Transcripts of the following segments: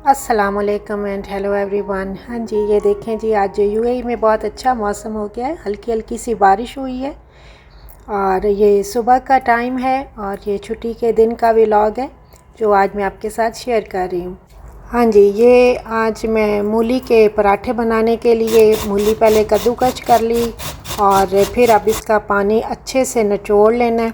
अस्सलाम वालेकुम and hello everyone. हाँ जी, ये देखें जी, आज यूएई में बहुत अच्छा मौसम हो गया है। हल्की हल्की सी बारिश हुई है और ये सुबह का टाइम है और ये छुट्टी के दिन का व्लॉग है जो आज मैं आपके साथ शेयर कर रही हूँ। हाँ जी, ये आज मैं मूली के पराठे बनाने के लिए मूली पहले कद्दूकस कर ली और फिर अब इसका पानी अच्छे से निचोड़ लेना है,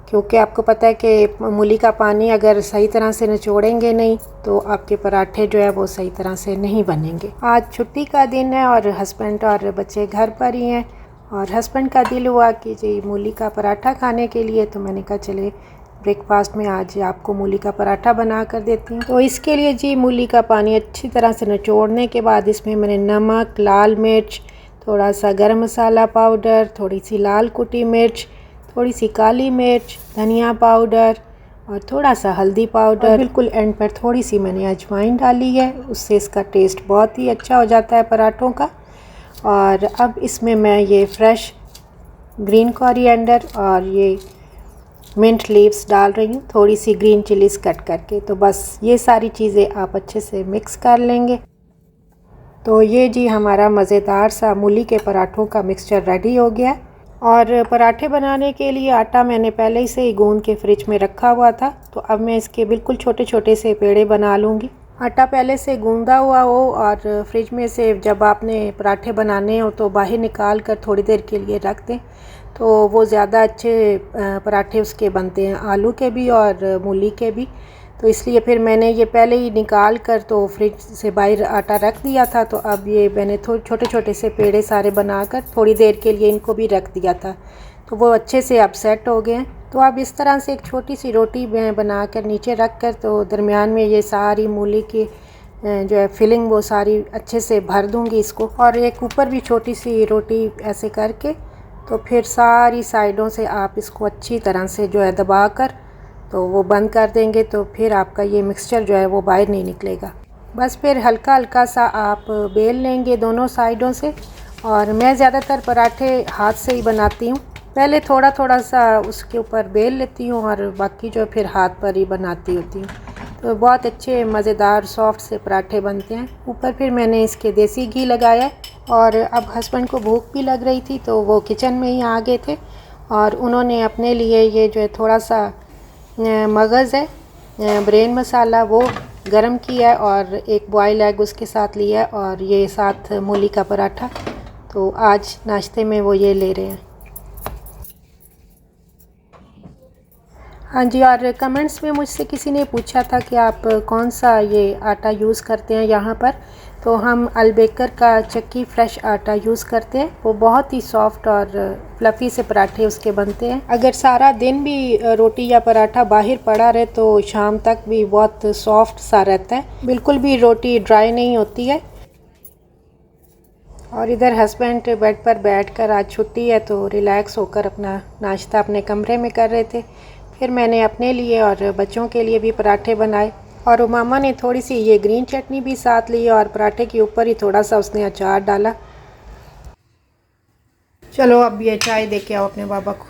क्योंकि आपको पता है कि मूली का पानी अगर सही तरह से निचोड़ेंगे नहीं तो आपके पराठे जो है वो सही तरह से नहीं बनेंगे। आज छुट्टी का दिन है और हस्बैंड और बच्चे घर पर ही हैं और हस्बैंड का दिल हुआ कि जी मूली का पराठा खाने के लिए, तो मैंने कहा चले ब्रेकफास्ट में आज आपको मूली का पराठा बना कर देती हूँ। तो इसके लिए जी मूली का पानी अच्छी तरह से निचोड़ने के बाद इसमें मैंने नमक, लाल मिर्च, थोड़ा सा गरम मसाला पाउडर, थोड़ी सी लाल कुटी मिर्च, थोड़ी सी काली मिर्च, धनिया पाउडर और थोड़ा सा हल्दी पाउडर और बिल्कुल एंड पर थोड़ी सी मैंने अजवाइन डाली है। उससे इसका टेस्ट बहुत ही अच्छा हो जाता है पराठों का। और अब इसमें मैं ये फ्रेश ग्रीन कोरिएंडर और ये मिंट लीव्स डाल रही हूँ, थोड़ी सी ग्रीन चिलीज़ कट करके। तो बस ये सारी चीज़ें आप अच्छे से मिक्स कर लेंगे। तो ये जी हमारा मज़ेदार सा मूली के पराठों का मिक्सचर रेडी हो गया। और पराठे बनाने के लिए आटा मैंने पहले ही से ही गूंद के फ्रिज में रखा हुआ था, तो अब मैं इसके बिल्कुल छोटे छोटे से पेड़े बना लूँगी। आटा पहले से गूंदा हुआ हो और फ्रिज में से जब आपने पराठे बनाने हो तो बाहर निकाल कर थोड़ी देर के लिए रख दें, तो वो ज़्यादा अच्छे पराठे उसके बनते हैं, आलू के भी और मूली के भी। तो इसलिए फिर मैंने ये पहले ही निकाल कर तो फ्रिज से बाहर आटा रख दिया था। तो अब ये मैंने छोटे छोटे से पेड़े सारे बनाकर थोड़ी देर के लिए इनको भी रख दिया था, तो वो अच्छे से अब सेट हो गए हैं। तो अब इस तरह से एक छोटी सी रोटी मैं बना कर नीचे रख कर तो दरमियान में ये सारी मूली की जो है फिलिंग वो सारी अच्छे से भर दूंगी इसको, और एक ऊपर भी छोटी सी रोटी ऐसे करके तो फिर सारी साइडों से आप इसको अच्छी तरह से जो है दबा कर तो वो बंद कर देंगे, तो फिर आपका ये मिक्सचर जो है वो बाहर नहीं निकलेगा। बस फिर हल्का हल्का सा आप बेल लेंगे दोनों साइडों से। और मैं ज़्यादातर पराठे हाथ से ही बनाती हूँ, पहले थोड़ा थोड़ा सा उसके ऊपर बेल लेती हूँ और बाकी जो फिर हाथ पर ही बनाती होती हूँ। तो बहुत अच्छे मज़ेदार सॉफ्ट से पराठे बनते हैं। ऊपर फिर मैंने इसके देसी घी लगाया और अब हस्बैंड को भूख भी लग रही थी तो वो किचन में ही आ गए थे और उन्होंने अपने लिए ये जो है थोड़ा सा मगज़ है ब्रेन मसाला वो गरम किया है और एक बॉयल एग उसके साथ लिया है और ये साथ मूली का पराठा। तो आज नाश्ते में वो ये ले रहे हैं। हाँ जी, और कमेंट्स में मुझसे किसी ने पूछा था कि आप कौन सा ये आटा यूज़ करते हैं यहाँ पर। तो हम अलबेकर का चक्की फ्रेश आटा यूज़ करते हैं, वो बहुत ही सॉफ्ट और फ्लफ़ी से पराठे उसके बनते हैं। अगर सारा दिन भी रोटी या पराठा बाहर पड़ा रहे तो शाम तक भी बहुत सॉफ्ट सा रहता है, बिल्कुल भी रोटी ड्राई नहीं होती है। और इधर हस्बैंड बेड पर बैठकर, आज छुट्टी है तो रिलैक्स होकर अपना नाश्ता अपने कमरे में कर रहे थे। फिर मैंने अपने लिए और बच्चों के लिए भी पराठे बनाए और मामा ने थोड़ी सी ये ग्रीन चटनी भी साथ ली और पराठे के ऊपर ही थोड़ा सा उसने अचार डाला। चलो अब ये चाय दे के आओ अपने बाबा को।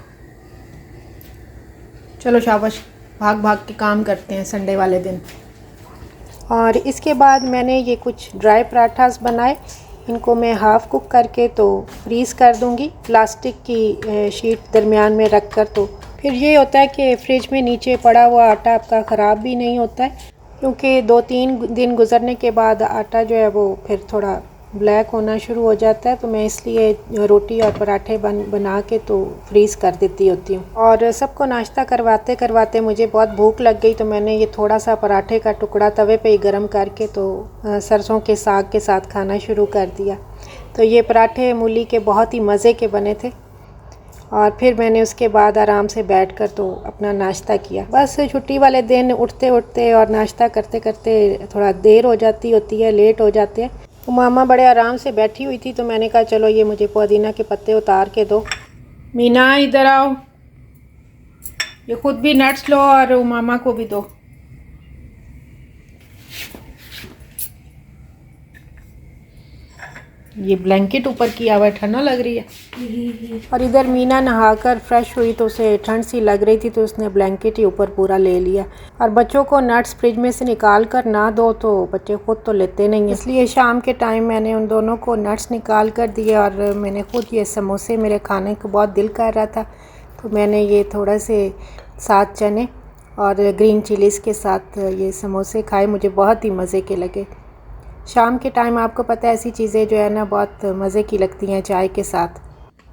चलो शाबाश, भाग भाग के काम करते हैं संडे वाले दिन। और इसके बाद मैंने ये कुछ ड्राई पराठास बनाए, इनको मैं हाफ़ कुक करके तो फ्रीज़ कर दूंगी प्लास्टिक की शीट दरमियान में रख कर। तो फिर ये होता है कि फ्रिज में नीचे पड़ा हुआ आटा आपका ख़राब भी नहीं होता है, क्योंकि 2-3 दिन गुजरने के बाद आटा जो है वो फिर थोड़ा ब्लैक होना शुरू हो जाता है। तो मैं इसलिए रोटी और पराठे बना के तो फ्रीज़ कर देती होती हूँ। और सबको नाश्ता करवाते करवाते मुझे बहुत भूख लग गई, तो मैंने ये थोड़ा सा पराठे का टुकड़ा तवे पे ही गर्म करके तो सरसों के साग के साथ खाना शुरू कर दिया। तो ये पराठे मूली के बहुत ही मज़े के बने थे और फिर मैंने उसके बाद आराम से बैठकर तो अपना नाश्ता किया। बस छुट्टी वाले दिन उठते उठते और नाश्ता करते करते थोड़ा देर हो जाती होती है, लेट हो जाते हैं। तो मामा बड़े आराम से बैठी हुई थी, तो मैंने कहा चलो ये मुझे पुदीना के पत्ते उतार के दो। मीना इधर आओ, ये खुद भी नट्स लो और मामा को भी दो। ये ब्लैंकेट ऊपर किया हुआ है, ठंडा लग रही है। और इधर मीना नहाकर फ्रेश हुई तो उसे ठंड सी लग रही थी तो उसने ब्लैंकेट ही ऊपर पूरा ले लिया। और बच्चों को नट्स फ्रिज में से निकाल कर ना दो तो बच्चे खुद तो लेते नहीं हैं, इसलिए शाम के टाइम मैंने उन दोनों को नट्स निकाल कर दिए। और मैंने खुद ये समोसे मेरे खाने को बहुत दिल कर रहा था तो मैंने ये थोड़ा से 7 चने और ग्रीन चिलीज़ के साथ ये समोसे खाए, मुझे बहुत ही मज़े के लगे। शाम के टाइम आपको पता है ऐसी चीज़ें जो है ना बहुत मज़े की लगती हैं चाय के साथ।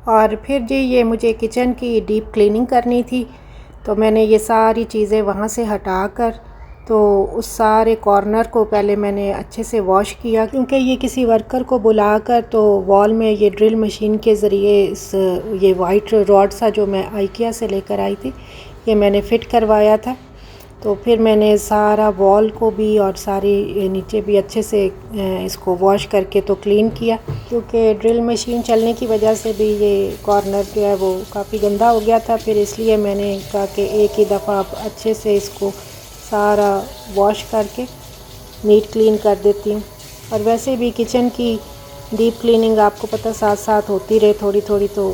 और फिर जी ये मुझे किचन की डीप क्लीनिंग करनी थी तो मैंने ये सारी चीज़ें वहाँ से हटा कर तो उस सारे कॉर्नर को पहले मैंने अच्छे से वॉश किया, क्योंकि ये किसी वर्कर को बुलाकर तो वॉल में ये ड्रिल मशीन के ज़रिए ये वाइट रॉड सा जो मैं आइकिया से लेकर आई थी ये मैंने फ़िट करवाया था। तो फिर मैंने सारा वॉल को भी और सारी नीचे भी अच्छे से इसको वॉश करके तो क्लीन किया, क्योंकि ड्रिल मशीन चलने की वजह से भी ये कॉर्नर जो है वो काफ़ी गंदा हो गया था। फिर इसलिए मैंने कहा कि एक ही दफ़ा आप अच्छे से इसको सारा वॉश करके नीट क्लीन कर देती हूँ। और वैसे भी किचन की डीप क्लीनिंग आपको पता साथ साथ होती रहे थोड़ी थोड़ी तो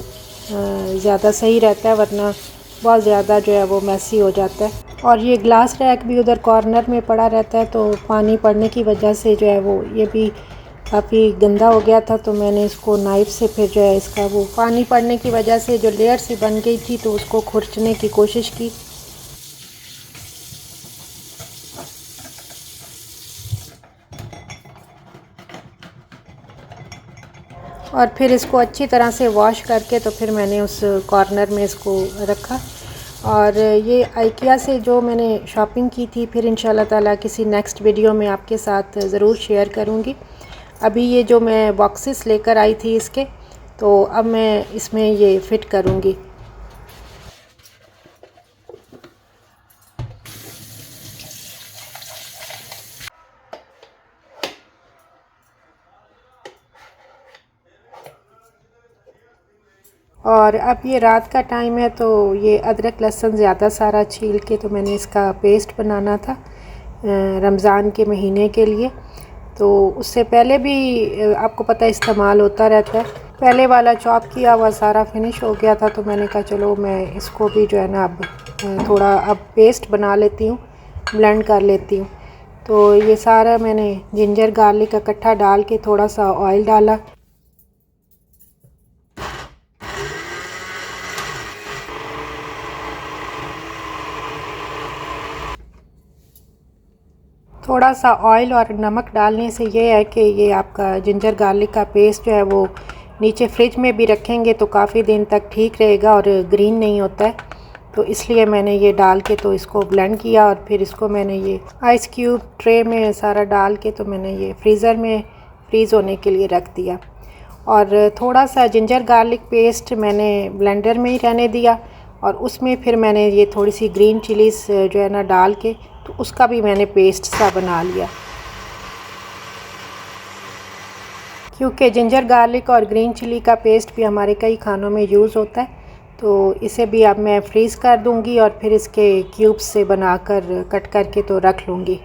ज़्यादा सही रहता है, वरना बहुत ज़्यादा जो है वो मैसी हो जाता है। और ये ग्लास रैक भी उधर कॉर्नर में पड़ा रहता है तो पानी पड़ने की वजह से जो है वो ये भी काफ़ी गंदा हो गया था। तो मैंने इसको नाइफ़ से फिर जो है इसका वो पानी पड़ने की वजह से जो लेयर सी बन गई थी तो उसको खुरचने की कोशिश की। और फिर इसको अच्छी तरह से वॉश करके तो फिर मैंने उस कॉर्नर में इसको रखा। और ये आइकिया से जो मैंने शॉपिंग की थी फिर इंशाल्लाह ताला किसी नेक्स्ट वीडियो में आपके साथ ज़रूर शेयर करूँगी। अभी ये जो मैं बॉक्सेस लेकर आई थी इसके तो अब मैं इसमें ये फ़िट करूँगी। और अब ये रात का टाइम है तो ये अदरक लहसुन ज़्यादा सारा छील के तो मैंने इसका पेस्ट बनाना था रमज़ान के महीने के लिए। तो उससे पहले भी आपको पता इस्तेमाल होता रहता है। पहले वाला चॉप किया हुआ सारा फिनिश हो गया था तो मैंने कहा चलो मैं इसको भी जो है ना अब थोड़ा अब पेस्ट बना लेती हूँ, ब्लेंड कर लेती हूँ। तो ये सारा मैंने जिंजर गार्लिक का इकट्ठा डाल के थोड़ा सा ऑयल डाला, थोड़ा सा ऑयल और नमक डालने से ये है कि ये आपका जिंजर गार्लिक का पेस्ट जो है वो नीचे फ्रिज में भी रखेंगे तो काफ़ी दिन तक ठीक रहेगा और ग्रीन नहीं होता है। तो इसलिए मैंने ये डाल के तो इसको ब्लेंड किया और फिर इसको मैंने ये आइस क्यूब ट्रे में सारा डाल के तो मैंने ये फ्रीज़र में फ्रीज़ होने के लिए रख दिया। और थोड़ा सा जिंजर गार्लिक पेस्ट मैंने ब्लेंडर में ही रहने दिया और उसमें फिर मैंने ये थोड़ी सी ग्रीन चिलीज़ जो है ना डाल के तो उसका भी मैंने पेस्ट सा बना लिया। क्योंकि जिंजर गार्लिक और ग्रीन चिली का पेस्ट भी हमारे कई खानों में यूज़ होता है तो इसे भी अब मैं फ्रीज़ कर दूंगी और फिर इसके क्यूब्स से बनाकर कट करके तो रख लूँगी।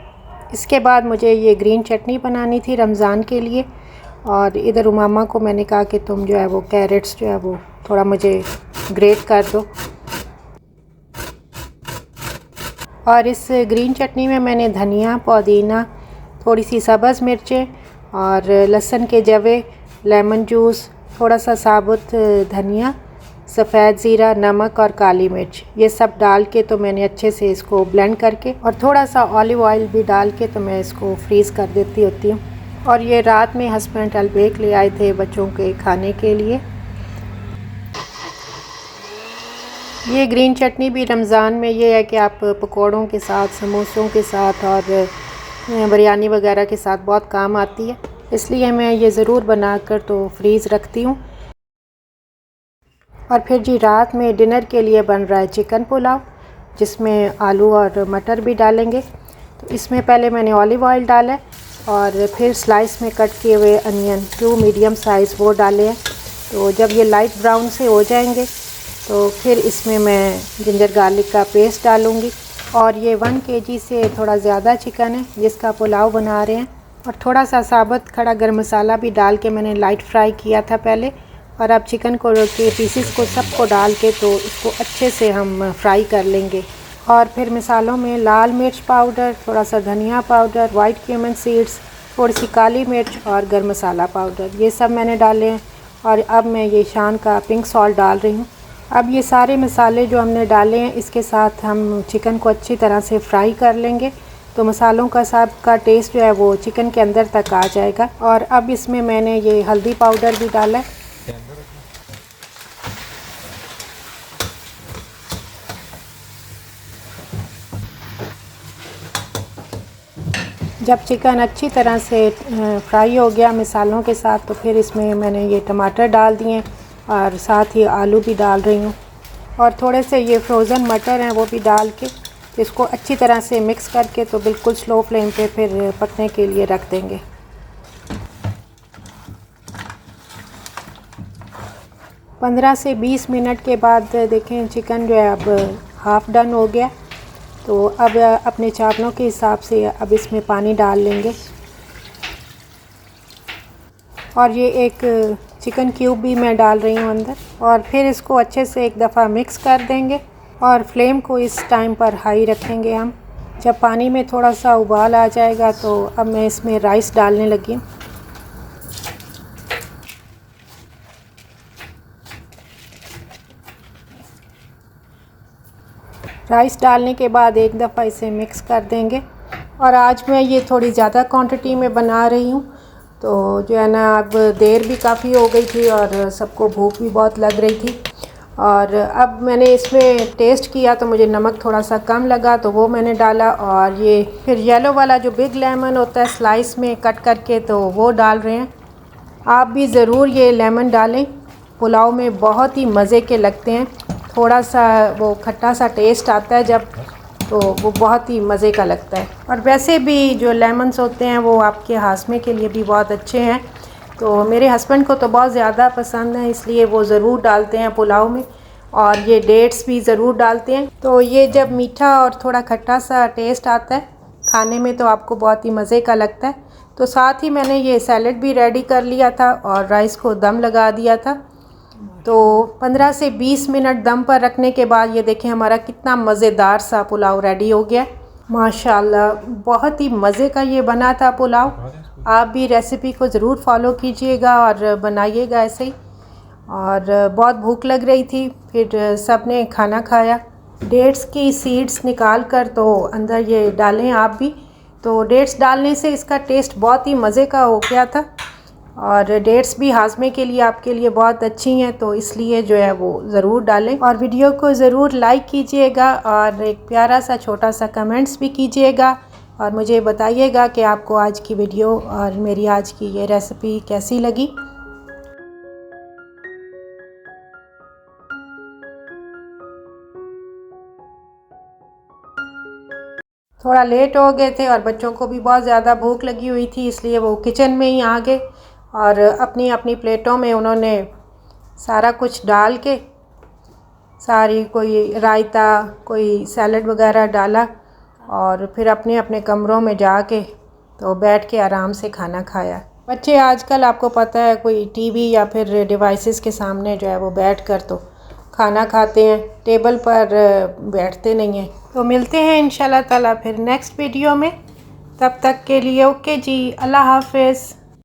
इसके बाद मुझे ये ग्रीन चटनी बनानी थी रमज़ान के लिए। और इधर उमामा को मैंने कहा कि तुम जो है वो कैरेट्स जो है वो थोड़ा मुझे ग्रेट कर दो। और इस ग्रीन चटनी में मैंने धनिया, पुदीना, थोड़ी सी सब्ज़ मिर्चें और लहसुन के जवे, लेमन जूस, थोड़ा सा साबुत धनिया, सफ़ेद ज़ीरा, नमक और काली मिर्च ये सब डाल के तो मैंने अच्छे से इसको ब्लेंड करके और थोड़ा सा ऑलिव ऑयल भी डाल के तो मैं इसको फ्रीज़ कर देती होती हूँ। और ये रात में हस्बैंड अलबेक ले आए थे बच्चों के खाने के लिए। ये ग्रीन चटनी भी रमज़ान में ये है कि आप पकौड़ों के साथ, समोसों के साथ और बिरयानी वगैरह के साथ बहुत काम आती है, इसलिए मैं ये ज़रूर बनाकर तो फ्रीज़ रखती हूँ। और फिर जी रात में डिनर के लिए बन रहा है चिकन पुलाव, जिसमें आलू और मटर भी डालेंगे। तो इसमें पहले मैंने ऑलिव ऑयल डाला है और फिर स्लाइस में कट किए हुए अनियन 2 मीडियम साइज़ वो डाले हैं। तो जब ये लाइट ब्राउन से हो जाएंगे तो फिर इसमें मैं जिंजर गार्लिक का पेस्ट डालूँगी। और ये 1 kg से थोड़ा ज़्यादा चिकन है जिसका पुलाव बना रहे हैं। और थोड़ा सा साबुत खड़ा गरम मसाला भी डाल के मैंने लाइट फ्राई किया था पहले। और अब चिकन को के पीसेस को सबको डाल के तो इसको अच्छे से हम फ्राई कर लेंगे। और फिर मसालों में लाल मिर्च पाउडर, थोड़ा सा धनिया पाउडर, वाइट क्यूमन सीड्स, थोड़ी सी काली मिर्च और गरम मसाला पाउडर, ये सब मैंने डाले हैं। और अब मैं ये शान का पिंक सॉल्ट डाल रही हूँ। अब ये सारे मसाले जो हमने डाले हैं इसके साथ हम चिकन को अच्छी तरह से फ्राई कर लेंगे, तो मसालों का सब का टेस्ट जो है वो चिकन के अंदर तक आ जाएगा। और अब इसमें मैंने ये हल्दी पाउडर भी डाला है। जब चिकन अच्छी तरह से फ्राई हो गया मसालों के साथ, तो फिर इसमें मैंने ये टमाटर डाल दिए और साथ ही आलू भी डाल रही हूँ। और थोड़े से ये फ्रोज़न मटर हैं वो भी डाल के इसको अच्छी तरह से मिक्स करके तो बिल्कुल स्लो फ्लेम पे फिर पकने के लिए रख देंगे। पंद्रह से 20 मिनट के बाद देखें चिकन जो है अब हाफ़ डन हो गया। तो अब अपने चावलों के हिसाब से अब इसमें पानी डाल लेंगे। और ये एक चिकन क्यूब भी मैं डाल रही हूँ अंदर। और फिर इसको अच्छे से एक दफ़ा मिक्स कर देंगे और फ्लेम को इस टाइम पर हाई रखेंगे हम। जब पानी में थोड़ा सा उबाल आ जाएगा तो अब मैं इसमें राइस डालने लगी हूँ। राइस डालने के बाद एक दफ़ा इसे मिक्स कर देंगे। और आज मैं ये थोड़ी ज़्यादा क्वांटिटी में बना रही हूँ, तो जो है ना अब देर भी काफ़ी हो गई थी और सबको भूख भी बहुत लग रही थी। और अब मैंने इसमें टेस्ट किया तो मुझे नमक थोड़ा सा कम लगा तो वो मैंने डाला। और ये फिर येलो वाला जो बिग लेमन होता है स्लाइस में कट करके तो वो डाल रहे हैं। आप भी ज़रूर ये लेमन डालें, पुलाव में बहुत ही मज़े के लगते हैं। थोड़ा सा वो खट्टा सा टेस्ट आता है जब, तो वो बहुत ही मज़े का लगता है। और वैसे भी जो लेमन्स होते हैं वो आपके हाजमे के लिए भी बहुत अच्छे हैं। तो मेरे हस्बैंड को तो बहुत ज़्यादा पसंद है, इसलिए वो ज़रूर डालते हैं पुलाव में। और ये डेट्स भी ज़रूर डालते हैं। तो ये जब मीठा और थोड़ा खट्टा सा टेस्ट आता है खाने में तो आपको बहुत ही मज़े का लगता है। तो साथ ही मैंने ये सैलड भी रेडी कर लिया था और राइस को दम लगा दिया था। तो 15 से 20 मिनट दम पर रखने के बाद ये देखें हमारा कितना मज़ेदार सा पुलाव रेडी हो गया। माशाल्लाह बहुत ही मज़े का ये बना था पुलाव। आप भी रेसिपी को ज़रूर फॉलो कीजिएगा और बनाइएगा ऐसे ही। और बहुत भूख लग रही थी, फिर सब ने खाना खाया। डेट्स की सीड्स निकाल कर तो अंदर ये डालें आप भी। तो डेट्स डालने से इसका टेस्ट बहुत ही मज़े का हो गया था। और डेट्स भी हाजमे के लिए आपके लिए बहुत अच्छी हैं, तो इसलिए जो है वो ज़रूर डालें। और वीडियो को ज़रूर लाइक कीजिएगा और एक प्यारा सा छोटा सा कमेंट्स भी कीजिएगा। और मुझे बताइएगा कि आपको आज की वीडियो और मेरी आज की ये रेसिपी कैसी लगी। थोड़ा लेट हो गए थे और बच्चों को भी बहुत ज़्यादा भूख लगी हुई थी, इसलिए वो किचन में ही आ गए और अपनी अपनी प्लेटों में उन्होंने सारा कुछ डाल के सारी कोई रायता कोई सैलड वगैरह डाला और फिर अपने अपने कमरों में जाके तो बैठ के आराम से खाना खाया। बच्चे आजकल आपको पता है कोई टीवी या फिर डिवाइसेस के सामने जो है वो बैठ कर तो खाना खाते हैं, टेबल पर बैठते नहीं हैं। तो मिलते हैं इंशाल्लाह ताला फिर नेक्स्ट वीडियो में। तब तक के लिए ओके जी, अल्लाह हाफ़िज़।